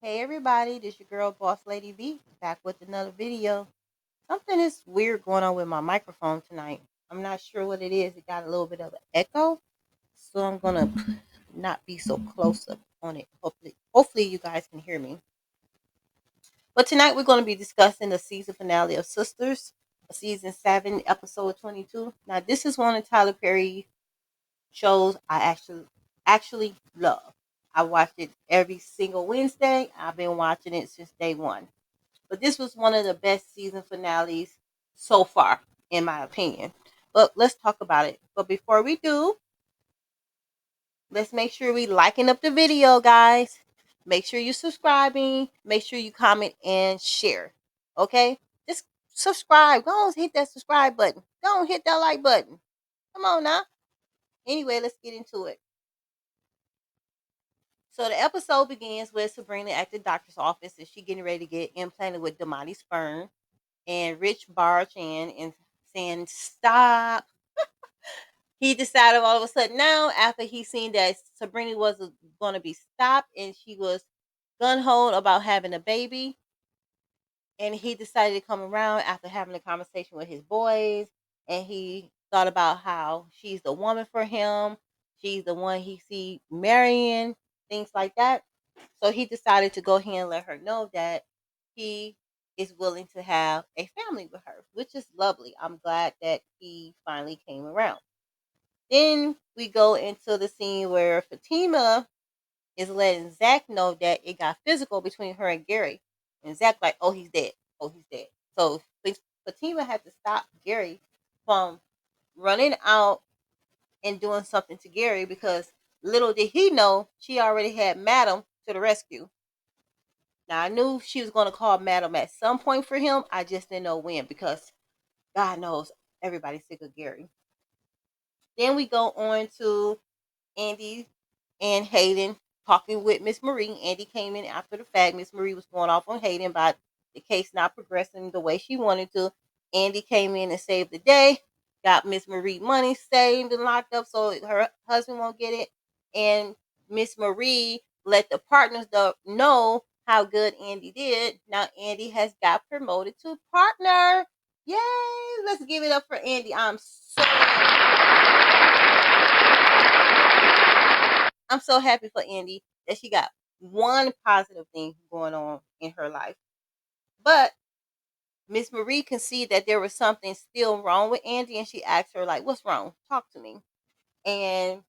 Hey everybody, this your girl Boss Lady V back with another video. Something is weird going on with my microphone tonight. I'm not sure what it is. It got a little bit of an echo, so I'm gonna not be so close up on it. Hopefully you guys can hear me. But tonight we're going to be discussing the season finale of Sistas, season 7, episode 22. Now this is one of Tyler Perry shows I actually love. I watched it every single Wednesday. I've been watching it since day one. But this was one of the best season finales so far, in my opinion. But let's talk about it. But before we do, let's make sure we liking up the video, guys. Make sure you subscribing. Make sure you comment and share. Okay? Just subscribe. Go on, hit that subscribe button. Go on, hit that like button. Come on now. Anyway, let's get into it. So the episode begins with Sabrina at the doctor's office and she getting ready to get implanted with Damati's sperm. And Rich barge in and saying, "Stop." He decided all of a sudden now, after he seen that Sabrina was going to be stopped and she was gun ho about having a baby. And he decided to come around after having a conversation with his boys. And he thought about how she's the woman for him. She's the one he see marrying, things like that. So he decided to go ahead and let her know that he is willing to have a family with her, which is lovely. I'm glad that he finally came around. Then we go into the scene where Fatima is letting Zach know that it got physical between her and Gary. And Zach like, oh, he's dead. Oh, he's dead. So Fatima had to stop Gary from running out and doing something to Gary because little did he know she already had Madam to the rescue. Now I knew she was going to call Madam at some point for him. I just didn't know when because God knows everybody's sick of Gary. Then we go on to Andy and Hayden talking with Miss Marie. Andy came in after the fact. Miss Marie was going off on Hayden about the case not progressing the way she wanted to. Andy came in and saved the day, got Miss Marie money saved and locked up so her husband won't get it. And Miss Marie let the partners know how good Andy did. Now Andy has got promoted to partner. Yay! Let's give it up for Andy. I'm so happy for Andy that she got one positive thing going on in her life. But Miss Marie can see that there was something still wrong with Andy, and she asked her, like, what's wrong? Talk to me. And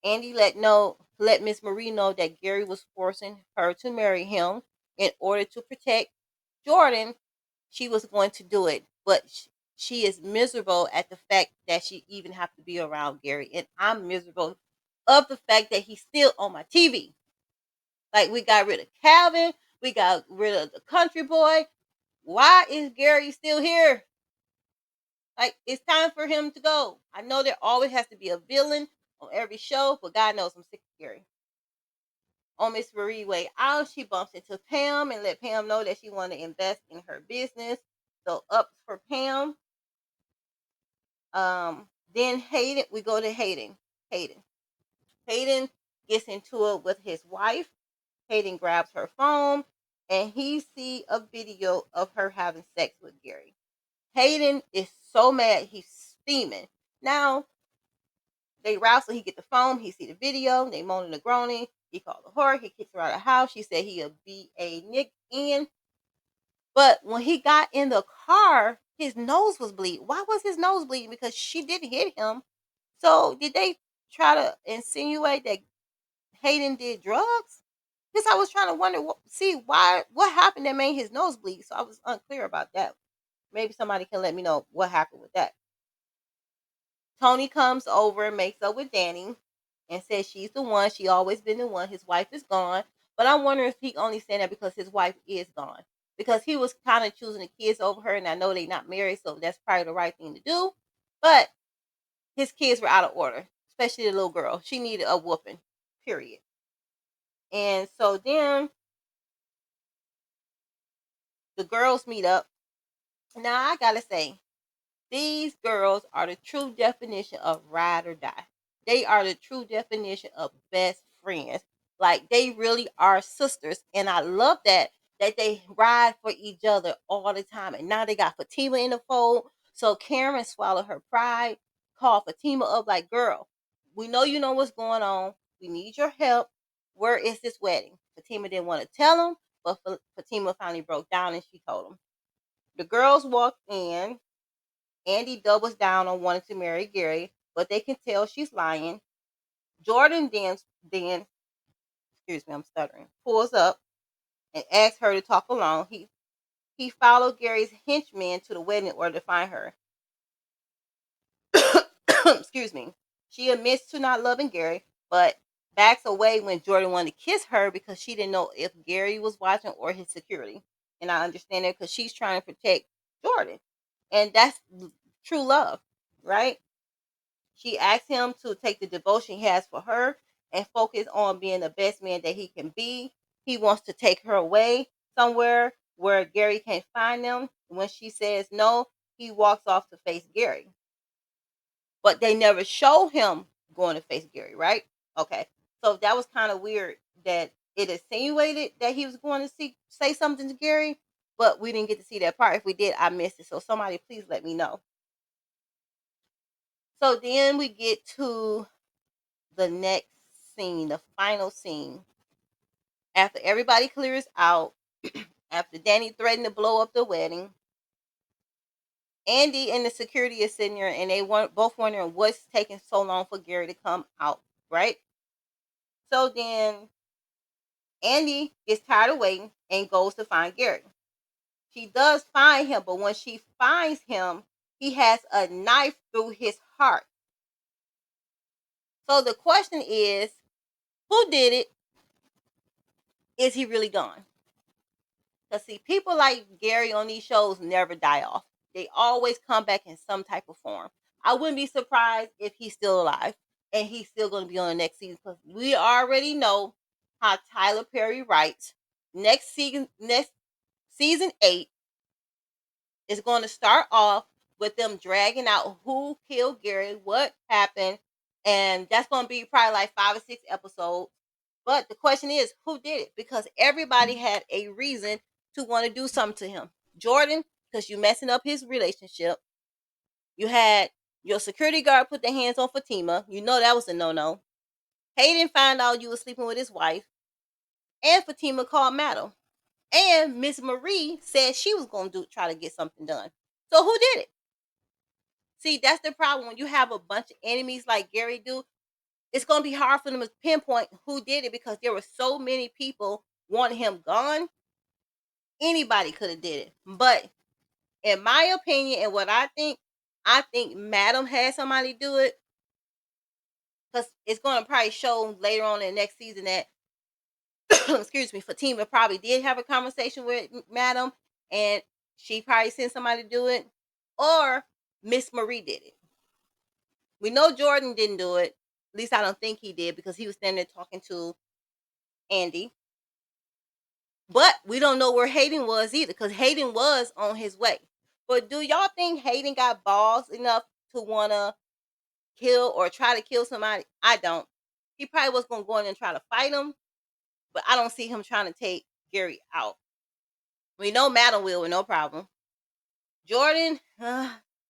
Andy let Miss Marie know that Gary was forcing her to marry him in order to protect Jordan. She was going to do it, but she is miserable at the fact that she even have to be around Gary, and I'm miserable of the fact that he's still on my TV. Like, we got rid of Calvin, we got rid of the country boy. Why is Gary still here? Like, it's time for him to go. I know there always has to be a villain on every show, but God knows I'm sick of Gary. On Miss Marie way out, she bumps into Pam and let Pam know that she want to invest in her business. So up for Pam. Then Hayden, we go to Hayden. Hayden gets into it with his wife. Hayden grabs her phone and he see a video of her having sex with Gary. Hayden is so mad, he's steaming. Now they rouse so he get the phone, he see the video, they moaning and groaning. He called a whore, he kicks her out of the house. She said he'll be a Nick in. But when he got in the car, his nose was bleeding. Why was his nose bleeding? Because she didn't hit him. So did they try to insinuate that Hayden did drugs? Because I was trying to wonder, what happened that made his nose bleed. So I was unclear about that. Maybe somebody can let me know what happened with that. Tony comes over and makes up with Danny and says she's the one. She always been the one. His wife is gone. But I'm wondering if he only saying that because his wife is gone. Because he was kind of choosing the kids over her. And I know they're not married. So that's probably the right thing to do. But his kids were out of order. Especially the little girl. She needed a whooping. Period. And so then the girls meet up. Now I gotta say, these girls are the true definition of ride or die. They are the true definition of best friends. Like they really are sisters, and I love that they ride for each other all the time. And now they got Fatima in the fold. So Karen swallowed her pride, called Fatima up like, "Girl, we know you know what's going on. We need your help. Where is this wedding?" Fatima didn't want to tell him, but Fatima finally broke down and she told him. The girls walked in. Andy doubles down on wanting to marry Gary, but they can tell she's lying. Jordan then excuse me, I'm stuttering, pulls up and asks her to talk along. He followed Gary's henchmen to the wedding in order to find her. Excuse me. She admits to not loving Gary, but backs away when Jordan wanted to kiss her because she didn't know if Gary was watching or his security. And I understand that because she's trying to protect Jordan. And that's true love, right? She asked him to take the devotion he has for her and focus on being the best man that he can be. He wants to take her away somewhere where Gary can't find them. When she says no, he walks off to face Gary. But they never show him going to face Gary, right? Okay. So that was kind of weird that it insinuated that he was going to say something to Gary, but we didn't get to see that part. If we did, I missed it. So somebody please let me know. So then we get to the next scene, the final scene. After everybody clears out, after Danny threatened to blow up the wedding, Andy and the security is sitting there and they want both wondering what's taking so long for Gary to come out, right? So then Andy gets tired of waiting and goes to find Gary. She does find him, but when she finds him, he has a knife through his heart. So the question is, who did it? Is he really gone? Because see, people like Gary on these shows never die off. They always come back in some type of form. I wouldn't be surprised if he's still alive and he's still going to be on the next season because we already know how Tyler Perry writes. Next season 8 is going to start off with them dragging out who killed Gary, what happened, and that's going to be probably like 5 or 6 episodes. But the question is, who did it? Because everybody had a reason to want to do something to him. Jordan, because you messing up his relationship. You had your security guard put their hands on Fatima. You know that was a no-no. Hayden found out you were sleeping with his wife. And Fatima called Madam. And Miss Marie said she was going to try to get something done. So who did it? See, that's the problem. When you have a bunch of enemies like Gary do, it's going to be hard for them to pinpoint who did it because there were so many people wanting him gone. Anybody could have did it. But in my opinion and what I think Madam had somebody do it because it's going to probably show later on in the next season that, excuse me, Fatima probably did have a conversation with Madam and she probably sent somebody to do it. Or Miss Marie did it. We know Jordan didn't do it. At least I don't think he did because he was standing there talking to Andy. But we don't know where Hayden was either because Hayden was on his way. But do y'all think Hayden got balls enough to want to kill or try to kill somebody? I don't. He probably was going to go in and try to fight him, but I don't see him trying to take Gary out. We know Madam will with no problem. Jordan,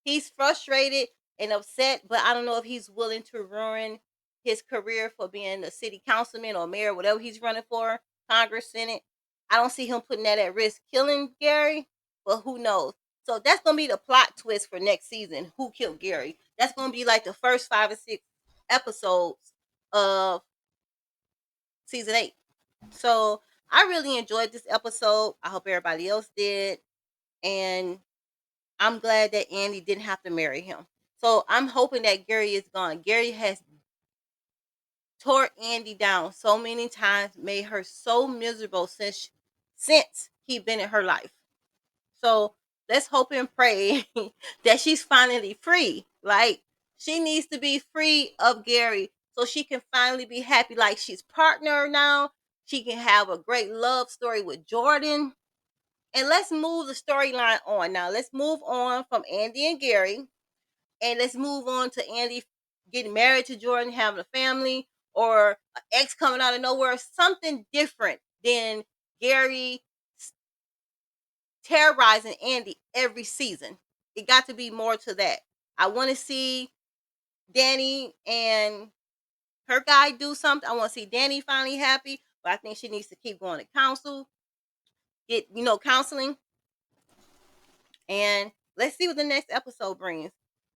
he's frustrated and upset, but I don't know if he's willing to ruin his career for being a city councilman or mayor, whatever he's running for, Congress, Senate. I don't see him putting that at risk, killing Gary, but who knows? So that's gonna be the plot twist for next season. Who killed Gary? That's gonna be like the first 5 or 6 episodes of season 8. So I really enjoyed this episode. I hope everybody else did, and I'm glad that Andy didn't have to marry him. So I'm hoping that Gary is gone. Gary has tore Andy down so many times, made her so miserable since he been in her life. So let's hope and pray that she's finally free. Like she needs to be free of Gary so she can finally be happy. Like she's partner now. She can have a great love story with Jordan. And let's move the storyline on. Now let's move on from Andy and Gary. And let's move on to Andy getting married to Jordan, having a family, or an ex coming out of nowhere, something different than Gary terrorizing Andy every season. It got to be more to that. I want to see Danny and her guy do something. I want to see Danny finally happy, but I think she needs to keep going to counsel, get counseling, and let's see what the next episode brings.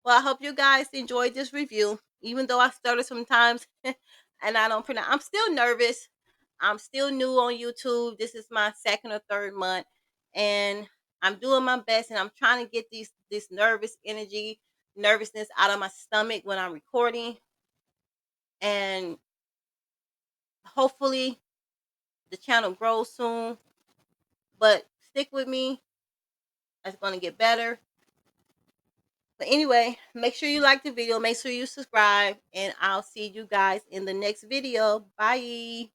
Well, I hope you guys enjoyed this review, even though I stutter sometimes and I don't pronounce. I'm still nervous. I'm still new on YouTube. This is my second or third month, and I'm doing my best, and I'm trying to get this nervousness out of my stomach when I'm recording, and hopefully the channel grows soon. But stick with me. It's going to get better. But anyway, make sure you like the video. Make sure you subscribe. And I'll see you guys in the next video. Bye.